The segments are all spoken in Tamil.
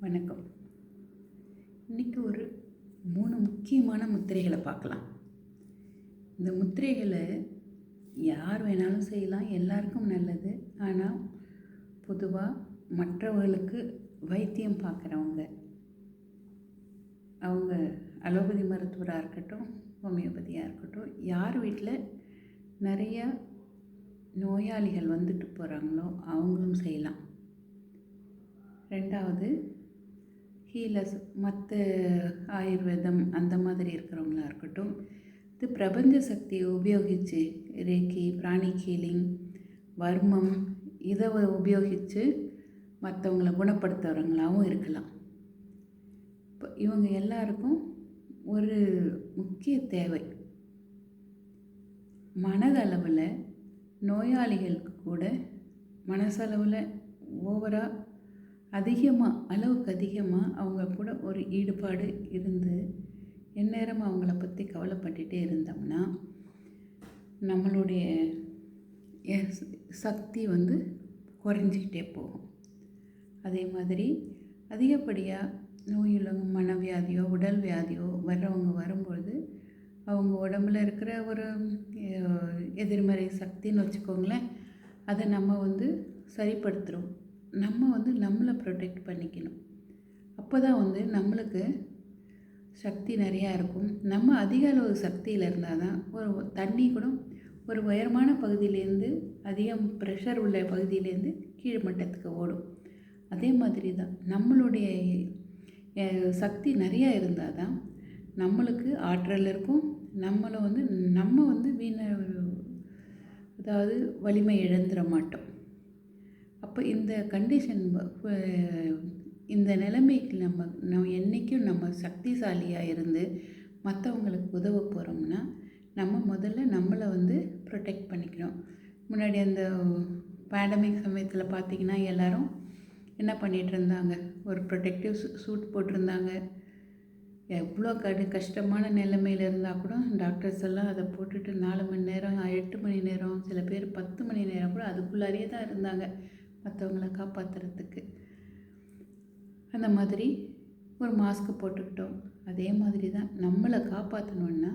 வணக்கம். இன்றைக்கி ஒரு 3 முக்கியமான முத்திரைகளை பார்க்கலாம். இந்த முத்திரைகளை யார் வேணாலும் செய்யலாம், எல்லாருக்கும் நல்லது. ஆனால் பொதுவாக மற்றவர்களுக்கு வைத்தியம் பார்க்குறவங்க, அவங்க அலோபதி மருத்துவராக இருக்கட்டும், ஹோமியோபதியாக இருக்கட்டும், யார் வீட்டில் நிறையா நோயாளிகள் வந்துட்டு போகிறாங்களோ அவங்களும் செய்யலாம். ரெண்டாவது, ஹீலர்ஸ், மற்ற ஆயுர்வேதம் அந்த மாதிரி இருக்கிறவங்களா இருக்கட்டும், இது பிரபஞ்ச சக்தியை உபயோகித்து ரேக்கி, பிராணிக் ஹீலிங், வர்மம் இதை உபயோகித்து மற்றவங்கள குணப்படுத்துகிறவங்களாகவும் இருக்கலாம். இப்போ இவங்க எல்லாருக்கும் ஒரு முக்கிய தேவை, மனதளவில் நோயாளிகளுக்கு கூட மனசளவில் ஓவராக அளவுக்கு அதிகமாக அவங்க கூட ஒரு ஈடுபாடு இருந்து எந்நேரம் அவங்கள பற்றி கவலைப்பட்டுட்டே இருந்தோம்னா நம்மளுடைய சக்தி குறைஞ்சிக்கிட்டே போகும். அதே மாதிரி அதிகப்படியாக நோயுள்ள மனவியாதியோ உடல் வியாதியோ வரும்பொழுது அவங்க உடம்புல இருக்கிற ஒரு எதிர்மறை சக்தின்னு வச்சுக்கோங்களேன், அதை நம்ம சரிப்படுத்துகிறோம். நம்ம நம்மளை ப்ரொடெக்ட் பண்ணிக்கணும். அப்போ தான் நம்மளுக்கு சக்தி நிறையா இருக்கும். நம்ம அதிக அளவு சக்தியில் இருந்தால் தான் ஒரு தண்ணி கூட ஒரு உயரமான பகுதியிலேருந்து அதிகம் ப்ரெஷர் உள்ள பகுதியிலேருந்து கீழ் மட்டத்துக்கு ஓடும். அதே மாதிரி தான் நம்மளுடைய சக்தி நிறையா இருந்தால் தான் நம்மளுக்கு ஆற்றல் இருக்கும். நம்மளை நம்ம அதாவது வலிமை இழந்துட மாட்டோம். அப்போ இந்த கண்டிஷன், இந்த நிலைமைக்கு நம்ம என்றைக்கும் நம்ம சக்திசாலியாக இருந்து மற்றவங்களுக்கு உதவ போகிறோம்னா நம்ம முதல்ல நம்மளை ப்ரொடெக்ட் பண்ணிக்கணும். முன்னாடி அந்த பேண்டமிக் சமயத்தில் பார்த்திங்கன்னா எல்லோரும் என்ன பண்ணிகிட்டு இருந்தாங்க, ஒரு ப்ரொடெக்டிவ் சூட் போட்டிருந்தாங்க. எவ்வளோ கஷ்டமான நிலைமையில் இருந்தால் கூட டாக்டர்ஸ் எல்லாம் அதை போட்டுட்டு 4 மணி நேரம் 8 மணி நேரம், சில பேர் 10 மணி நேரம் கூட அதுக்குள்ளாரியே தான் இருந்தாங்க மற்றவங்களை காப்பாற்றுறதுக்கு. அந்த மாதிரி ஒரு மாஸ்க்கு போட்டுக்கிட்டோம். அதே மாதிரி தான் நம்மளை காப்பாற்றணுன்னா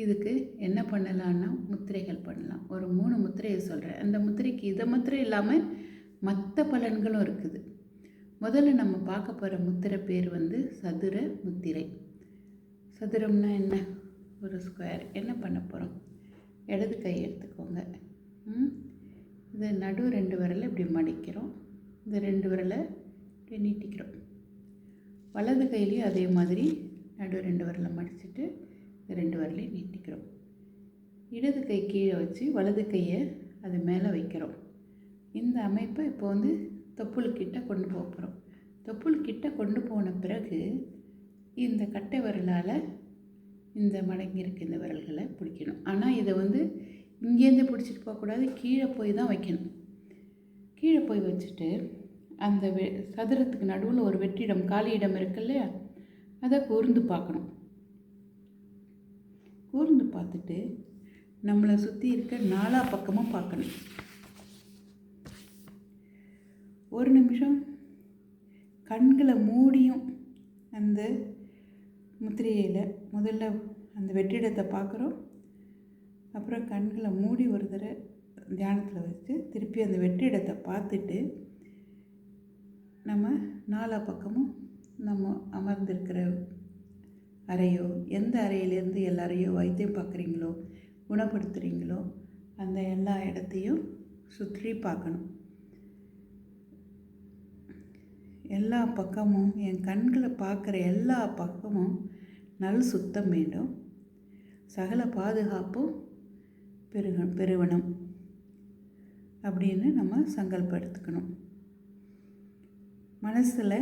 இதுக்கு என்ன பண்ணலான்னா முத்திரைகள் பண்ணலாம். ஒரு 3 முத்திரையை சொல்கிறேன். அந்த முத்திரைக்கு இதை முத்திரை இல்லாமல் மற்ற பலன்களும் இருக்குது. முதல்ல நம்ம பார்க்க போகிற முத்திரை பேர் சதுர முத்திரை. சதுரம்னா என்ன? ஒரு ஸ்கொயர். என்ன பண்ண போகிறோம்? இடது கை எடுத்துக்கோங்க. இது நடு 2 விரலை இப்படி மடிக்கிறோம். இந்த 2 விரலை இப்படி நீட்டிக்கிறோம். வலது கையிலையும் அதே மாதிரி நடு 2 விரலை மடிச்சுட்டு இந்த 2 விரலையும் நீட்டிக்கிறோம். இடது கை கீழே வச்சு வலது கையை அது மேலே வைக்கிறோம். இந்த அமைப்பை இப்போ தொப்புள்கிட்ட கொண்டு போக போகிறோம். தொப்புள்கிட்ட கொண்டு போன பிறகு இந்த கட்டை விரலால் இந்த மடங்கி இருக்க இந்த விரல்களை பிடிக்கணும். ஆனால் இதை இங்கேருந்து பிடிச்சிட்டு போகக்கூடாது, கீழே போய் தான் வைக்கணும். கீழே போய் வச்சுட்டு அந்த சதுரத்துக்கு நடுவில் ஒரு வெற்றிடம், காலி இடம் இருக்கு இல்லையா, அதை கூர்ந்து பார்க்கணும். கூர்ந்து பார்த்துட்டு நம்மளை சுற்றி இருக்க 4 பக்கமும் பார்க்கணும். ஒரு நிமிஷம் கண்களை மூடியும் அந்த முத்திரையில் முதல்ல அந்த வெற்றிடத்தை பார்க்குறோம். அப்புறம் கண்களை மூடி ஒரு தடவை தியானத்தில் வச்சு திருப்பி அந்த வெற்றிடத்தை பார்த்துட்டு நம்ம 4 பக்கமும் நம்ம அமர்ந்திருக்கிற அறையோ, எந்த அறையிலேருந்து எல்லாரையோ வைத்தியம் பார்க்குறீங்களோ, குணப்படுத்துகிறீங்களோ அந்த எல்லா இடத்தையும் சுற்றி பார்க்கணும். எல்லா பக்கமும் என் கண்களை பார்க்குற எல்லா பக்கமும் சுத்தம் வேண்டும். சகல பாதுகாப்பும் பெருவணும் அப்படின்னு நம்ம சங்கல்பம் எடுத்துக்கணும். மனசில்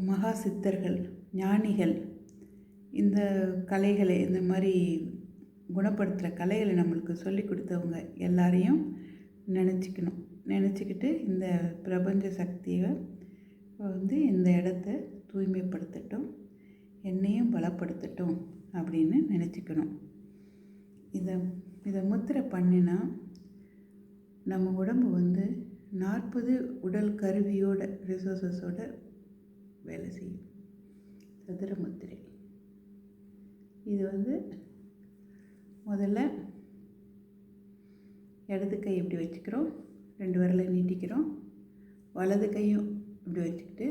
மகா சித்தர்கள், ஞானிகள், இந்த கலைகளை, இந்த மாதிரி குணப்படுத்துகிற கலைகளை நம்மளுக்கு சொல்லி கொடுத்தவங்க எல்லாரையும் நினச்சிக்கிட்டு இந்த பிரபஞ்ச சக்தியை இந்த இடத்த தூய்மைப்படுத்தட்டும், என்னையும் பலப்படுத்தட்டும் அப்படின்னு நினச்சிக்கணும். இதை முத்திரை பண்ணினா நம்ம உடம்பு 40 உடல் கருவியோட ரிசோர்ஸஸோட வேலை செய்யும் சதுர முத்திரை. இது முதல்ல இடது கை இப்படி வச்சுக்கிறோம், 2 விரலை நீட்டிக்கிறோம், வலது கையும் இப்படி வச்சுக்கிட்டு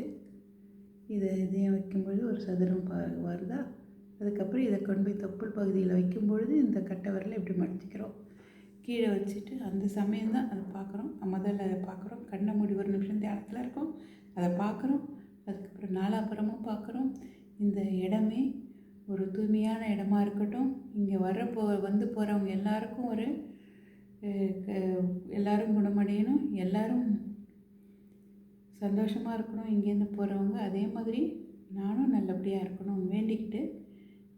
இதையும் வைக்கும்பொழுது ஒரு சதுரம் வருதா. அதுக்கப்புறம் இதை கொண்டு போய் தொப்புள் பகுதியில் வைக்கும்பொழுது இந்த கட்டை விரலை இப்படி மடிச்சிக்கிறோம், கீழே வச்சுட்டு அந்த சமயம்தான் அதை பார்க்குறோம். முதல்ல அதை பார்க்குறோம், கண்ணை மூடி ஒரு நிமிஷம் தியானத்தில் இருக்கோம், அதை பார்க்குறோம். அதுக்கப்புறம் நாலாபுரமும் பார்க்குறோம். இந்த இடமே ஒரு தூய்மையான இடமா இருக்கட்டும். இங்கே வந்து போகிறவங்க எல்லாருக்கும் எல்லாரும் குணமடையணும், எல்லாரும் சந்தோஷமாக இருக்கணும். இங்கேருந்து போகிறவங்க அதே மாதிரி நானும் நல்லபடியாக இருக்கணும் வேண்டிக்கிட்டு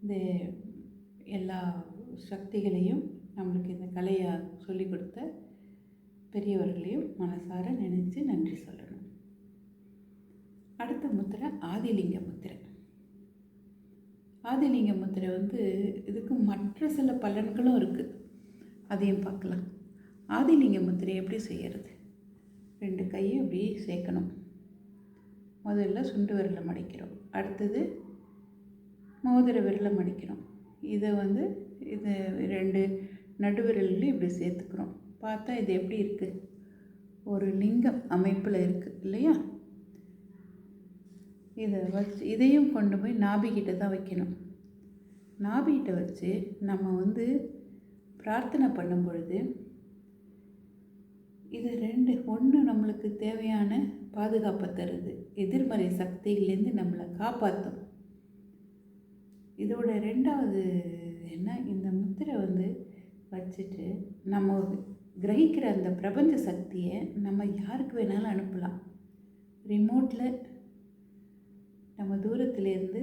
இந்த எல்லா சக்திகளையும் நம்மளுக்கு இந்த கலையை சொல்லிக் கொடுத்த பெரியவர்களையும் மனசார நினைத்து நன்றி சொல்லணும். அடுத்த முத்திரை ஆதிலிங்க முத்திரை. ஆதிலிங்க முத்திரை இதுக்கு மற்ற சில பலன்களும் இருக்குது, அதையும் பார்க்கலாம். ஆதிலிங்க முத்திரை எப்படி செய்கிறது? 2 கையும் இப்படி சேர்க்கணும். முதல்ல சுண்டு விரலை மடிக்கிறோம், அடுத்தது மோதிர விரலை மடிக்கிறோம். இதை இது 2 நடுவிரல்லையும் இப்படி சேர்த்துக்கிறோம். பார்த்தா இது எப்படி இருக்குது? ஒரு லிங்கம் அமைப்பில் இருக்குது இல்லையா? இதையும் கொண்டு போய் நாபிகிட்ட தான் வைக்கணும். நாபிகிட்ட வச்சு நம்ம பிரார்த்தனை பண்ணும் பொழுது இது 1 நம்மளுக்கு தேவையான பாதுகாப்பை தருது, எதிர்மறை சக்தியிலேருந்து நம்மளை காப்பாற்றும். இதோட 2வது என்ன, இந்த முத்திரை வச்சுட்டு நம்ம கிரகிக்கிற அந்த பிரபஞ்ச சக்தியை நம்ம யாருக்கு வேணாலும் அனுப்பலாம். ரிமோட்டில் நம்ம தூரத்துலேருந்து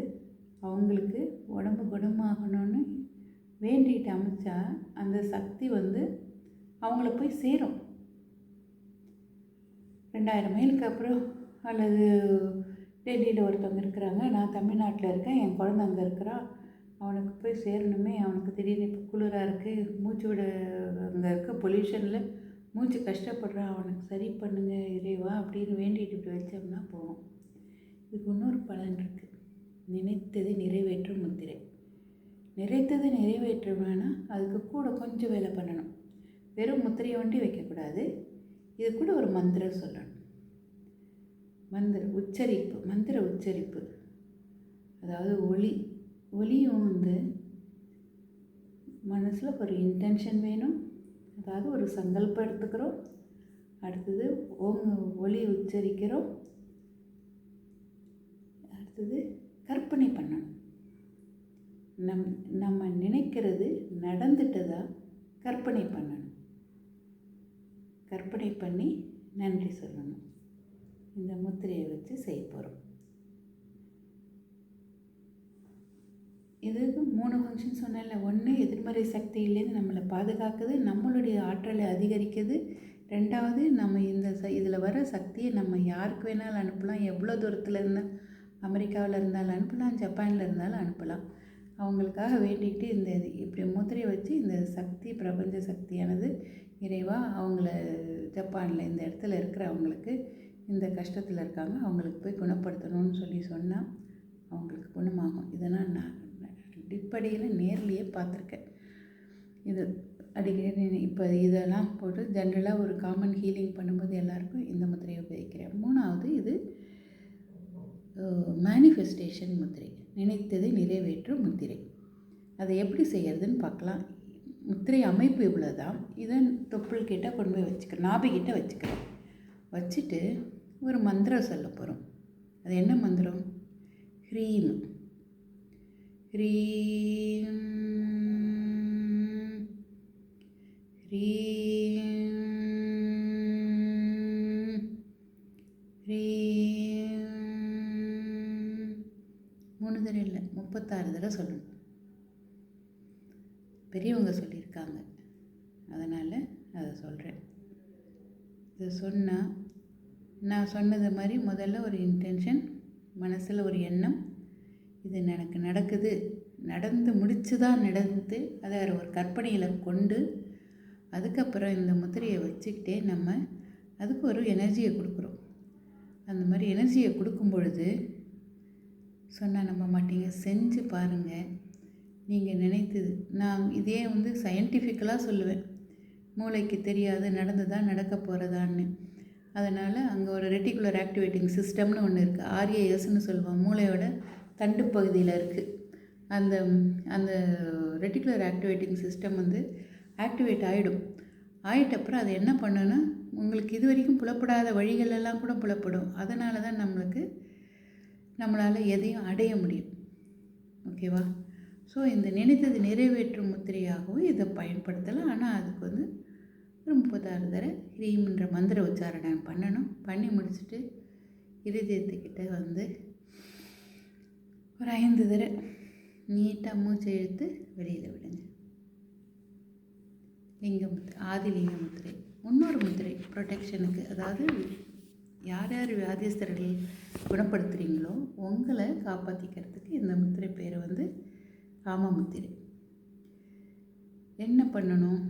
அவங்களுக்கு உடம்பு குணமாகணும்னு வேண்டிட்டு அமைச்சா அந்த சக்தி அவங்கள போய் சேரும். 2000 மைலுக்கு அப்புறம், அல்லது டெல்லியில் ஒருத்தவங்க இருக்கிறாங்க, நான் தமிழ்நாட்டில் இருக்கேன், என் குழந்தை அங்கே இருக்கிறான், அவனுக்கு போய் சேரணுமே, அவனுக்கு திடீர்னு இப்போ குளிராக இருக்குது, மூச்சு விட அங்கே இருக்க பொல்யூஷனில் மூச்சு கஷ்டப்படுறான், அவனுக்கு சரி பண்ணுங்க இறைவா அப்படின்னு வேண்டிட்டு இப்படி வச்சோம்னா போவோம். இதுக்கு இன்னொரு பலன் இருக்குது, நினைத்ததை நிறைவேற்றும் முத்திரை. நிறைத்ததை நிறைவேற்றணும்னா அதுக்கு கூட கொஞ்சம் வேலை பண்ணணும். வெறும் முத்திரையை ஒண்டி வைக்கக்கூடாது, இது கூட ஒரு மந்திரம் சொல்லணும். மந்திர உச்சரிப்பு, அதாவது ஒலியும் மனசில் ஒரு இன்டென்ஷன் வேணும். அதாவது ஒரு சங்கல்பம் எடுத்துக்கிறோம், அடுத்தது ஒலி உச்சரிக்கிறோம், அடுத்தது கற்பனை பண்ணணும். நம்ம நினைக்கிறது நடந்துட்டதா கற்பனை பண்ணணும். கற்பனை பண்ணி நன்றி சொல்லணும். இந்த முத்திரையை வச்சு செய்ய போகிறோம். இதுக்கு 3 ஃபங்க்ஷன் சொன்னேன்ல. 1 எதிர்மறை சக்தியிலேருந்து நம்மளை பாதுகாக்குது, நம்மளுடைய ஆற்றலை அதிகரிக்குது. 2வது நம்ம இதில் வர சக்தியை நம்ம யாருக்கு வேணாலும் அனுப்பலாம். எவ்வளோ தூரத்தில் இருந்தால், அமெரிக்காவில் இருந்தாலும் அனுப்பலாம், ஜப்பானில் இருந்தாலும் அனுப்பலாம். அவங்களுக்காக வேண்டிக்கிட்டு இப்படி முத்திரையை வச்சு இந்த சக்தி, பிரபஞ்ச சக்தியானது இறைவா அவங்கள ஜப்பானில் இந்த இடத்துல இருக்கிறவங்களுக்கு, இந்த கஷ்டத்தில் இருக்காங்க, அவங்களுக்கு போய் குணப்படுத்தணும்னு சொன்னால் அவங்களுக்கு குணமாகும். இதெல்லாம் நான் அடிப்படையில் நேர்லேயே பார்த்துருக்கேன். இது அடிக்கடி இப்போ இதெல்லாம் போட்டு ஜென்ரலாக ஒரு காமன் ஹீலிங் பண்ணும்போது எல்லாருக்கும் இந்த முத்திரையை உபயோகிக்கிறேன். 3வது இது மேனிஃபெஸ்டேஷன் முத்திரை, நினைத்ததை நிறைவேற்றும் முத்திரை. அதை எப்படி செய்கிறதுன்னு பார்க்கலாம். முத்திரை அமைப்பு இவ்வளோ தான். இதை தொப்புள் கிட்ட கொண்டு போய் வச்சுக்கிறோம், நாபிகிட்ட வச்சுக்கிறோம். வச்சுட்டு ஒரு மந்திரம் சொல்ல போகிறோம். அது என்ன மந்திரம்? ஹ்ரீம் ஹ்ரீம் ஹ்ரீம் ஹ்ரீம். 3 தடவை இல்லை, 36 தடவை சொல்லணும். பெரியவங்க சொல்லியிருக்காங்க, அதனால் அதை சொல்கிறேன். இது சொன்னால் நான் சொன்னது மாதிரி முதல்ல ஒரு இன்டென்ஷன், மனசில் ஒரு எண்ணம், இது எனக்கு நடக்குது, நடந்து முடிச்சு தான் நடந்து, அதை ஒரு கற்பனையில் கொண்டு அதுக்கப்புறம் இந்த முத்திரையை வச்சுக்கிட்டே நம்ம அதுக்கு ஒரு எனர்ஜியை கொடுக்குறோம். அந்த மாதிரி எனர்ஜியை கொடுக்கும் பொழுது சொன்னால் நம்ப மாட்டீங்க, செஞ்சு பாருங்கள். நீங்கள் நினைத்தது நான் இதே சயின்டிஃபிக்கலாக சொல்லுவேன். மூளைக்கு தெரியாது நடந்துதான் நடக்க போகிறதான்னு. அதனால் அங்கே ஒரு ரெட்டிகுலர் ஆக்டிவேட்டிங் சிஸ்டம்னு ஒன்று இருக்குது. ஆர்ஏஎஸ்ன்னு சொல்லுவோம். மூளையோட தண்டு பகுதியில் இருக்குது. அந்த அந்த ரெட்டிகுலர் ஆக்டிவேட்டிங் சிஸ்டம் ஆக்டிவேட் ஆகிடும். ஆகிட்டப்புறம் அது என்ன பண்ணுன்னா, உங்களுக்கு இது வரைக்கும் புலப்படாத வழிகளெல்லாம் கூட புலப்படும். அதனால தான் நம்மளால் எதையும் அடைய முடியும். ஓகேவா? ஸோ இந்த நினைத்தது நிறைவேற்றும் முத்திரையாகவும் இதை பயன்படுத்தலாம். ஆனால் அதுக்கு ஒரு 36 தடவை ஹ்ரீம்ன்ற மந்திர உச்சாரணை பண்ணணும். பண்ணி முடிச்சுட்டு இருதயத்துக்கிட்ட ஒரு 5 தடவை நீட்டாக மூச்சை இழுத்து வெளியில் விடுங்க. லிங்க முத்திரை, ஆதிலிங்க முத்திரை. இன்னொரு முத்திரை ப்ரொடெக்ஷனுக்கு, அதாவது யார் யார் வியாதிஸ்தர்கள் குணப்படுத்துகிறீங்களோ உங்களை காப்பாற்றிக்கிறதுக்கு இந்த முத்திரை பேர் காம முத்திரை. என்ன பண்ணணும்?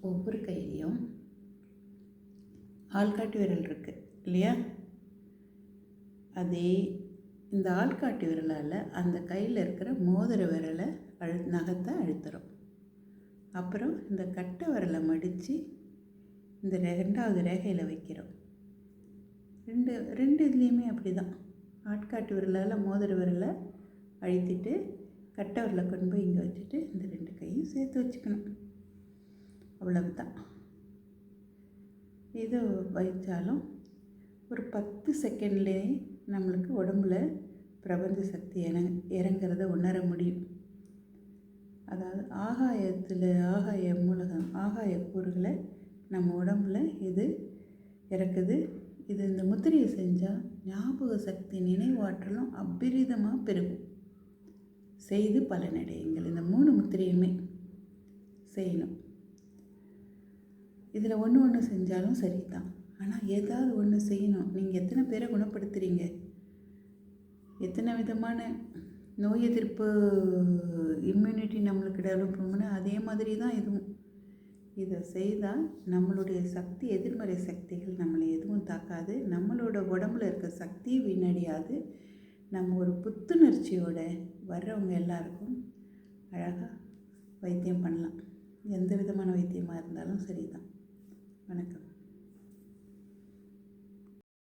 ஒவ்வொரு கையிலையும் ஆள்காட்டி விரல் இருக்குது இல்லையா? அதே இந்த ஆள்காட்டி விரலால் அந்த கையில் இருக்கிற மோதிர விரலை நகத்தை அழுத்துறோம். அப்புறம் இந்த கட்டை விரலை மடித்து இந்த 2வது ரேகையில் வைக்கிறோம். ரெண்டு இதுலேயுமே அப்படி தான். ஆட்காட்டி விரலால் மோதிர விரலை அழுத்திட்டு கட்டை விரலை கொண்டு போய் இங்கே வச்சுட்டு இந்த 2 கையும் சேர்த்து வச்சுக்கணும். அவ்வளவுதான். இது வைச்சாலும் ஒரு 10 செகண்ட்லேயே நம்மளுக்கு உடம்புல பிரபஞ்ச சக்தி இறங்கிறத உணர முடியும். அதாவது ஆகாய மூலகம், ஆகாய கூறுகளை நம்ம உடம்புல இது இறக்குது. இந்த முத்திரையை செஞ்சால் ஞாபக சக்தி, நினைவாற்றலும் அபரிதமாக பெருகும். செய்து பலனடையுங்கள். இந்த 3 முத்திரையுமே செய்யணும். இதில் ஒன்று செஞ்சாலும் சரி தான். ஆனால் ஏதாவது ஒன்று செய்யணும். நீங்கள் எத்தனை பேரை குணப்படுத்துகிறீங்க? எத்தனை விதமான நோய் எதிர்ப்பு இம்யூனிட்டி நம்மளுக்கு டெவலப் பண்ணணும். அதே மாதிரி தான் இதுவும். இதை செய்தால் நம்மளுடைய சக்தி, எதிர்மறை சக்திகள் நம்மளை எதுவும் தாக்காது. நம்மளோட உடம்புல இருக்க சக்தி வீணடியாது. நம்ம ஒரு புத்துணர்ச்சியோடு வர்றவங்க எல்லாருக்கும் அழகாக வைத்தியம் பண்ணலாம். எந்த விதமான வைத்தியமாக இருந்தாலும் சரி தான். வணக்கம்.